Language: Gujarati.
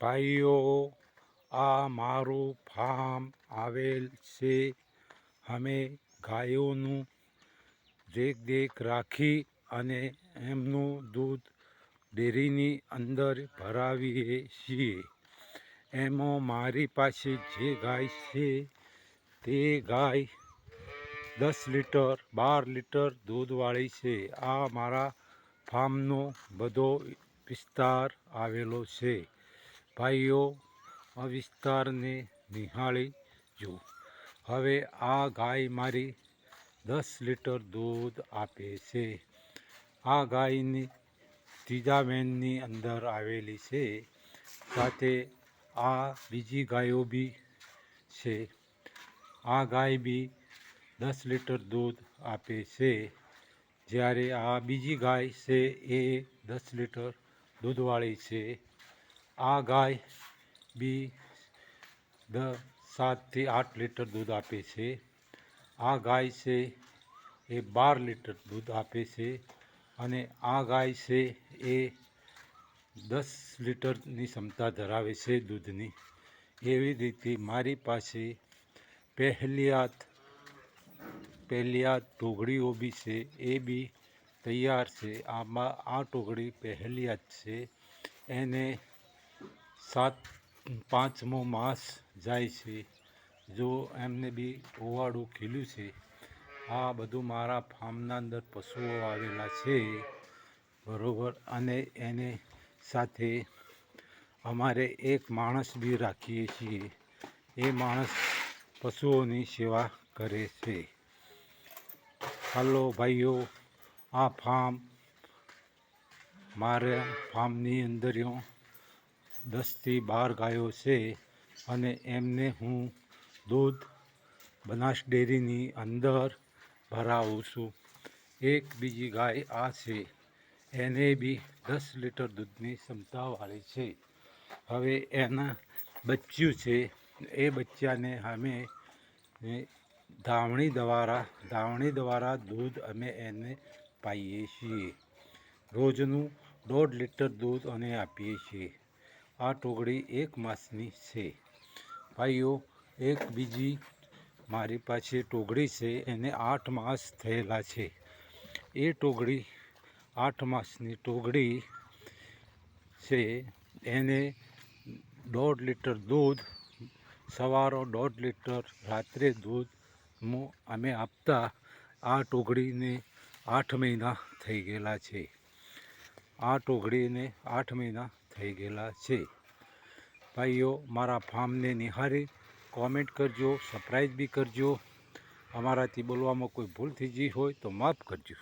ભાઈઓ, આ મારું ફાર્મ આવેલ છે. અમે ગાયોનું દેખ રાખી અને એમનું દૂધ ડેરીની અંદર ભરાવીએ છીએ. એમાં મારી પાસે જે ગાય છે તે ગાય 10 લીટર 12 લીટર દૂધવાળી છે. આ મારા ફાર્મનો બધો વિસ્તાર આવેલો છે. ભાઈઓ, આ વિસ્તારને નિહાળી જો. હવે આ ગાય મારી 10 લીટર દૂધ આપે છે. આ ગાયની ત્રીજા વેનની અંદર આવેલી છે. સાથે આ બીજી ગાયો બી છે. આ ગાય બી 10 લીટર દૂધ આપે છે. જ્યારે આ બીજી ગાય છે એ 10 લીટર દૂધવાળી છે. આ ગાય બી 7 થી 8 લીટર દૂધ આપે છે. આ ગાય છે એ 12 લીટર દૂધ આપે છે. અને આ ગાય છે એ 10 લીટરની ક્ષમતા ધરાવે છે દૂધની. એવી રીતે મારી પાસે પહેલિયાત ટોગડીઓ બી છે, એ બી તૈયાર છે. આમાં આ ટોગડી પહેલિયાત છે. એને 5મો માસ જાય છે. જો એમને બી ઓવાડું ખીલ્યું છે. આ બધું મારા ફાર્મના અંદર પશુઓ આવેલા છે, બરાબર. અને એને સાથે અમારે એક માણસ બી રાખીએ છીએ. એ માણસ પશુઓની સેવા કરે છે. હાલો ભાઈઓ, આ ફાર્મ મારા ફાર્મની અંદર 10 થી 12 ગાયો છે. અને એમને હું દૂધ બનાસ ડેરીની અંદર ભરાવું છું. એક બીજી ગાય આ છે, એને બી 10 લીટર દૂધની ક્ષમતાવાળી છે. હવે એના બચ્ચું છે. એ બચ્ચાને અમે ધાવણી દ્વારા દૂધ અમે એને પાઈએ છીએ. રોજનું 1.5 લીટર દૂધ અમે આપીએ છીએ. આ ટોગડી 1 માસની છે. ભાઈઓ, એક બીજી મારી પાસે ટોગડી છે, એને 8 માસ થયેલા છે. એ ટોગડી 8 માસની ટોગડી છે. એને 1.5 લીટર દૂધ સવારે, 1.5 લીટર રાત્રે દૂધ અમે આપતા આ ટોગડીને 8 મહિના થઈ ગયેલા છે. આ ટોગડીને 8 મહિના થઈ ગયેલા છે. ભાઈઓ, મારા ફાર્મને નિહાળી કોમેન્ટ કરજો, સબસ્ક્રાઈબ બી કરજો. અમારાથી બોલવામાં કોઈ ભૂલ થઈ ગઈ હોય તો માફ કરજો.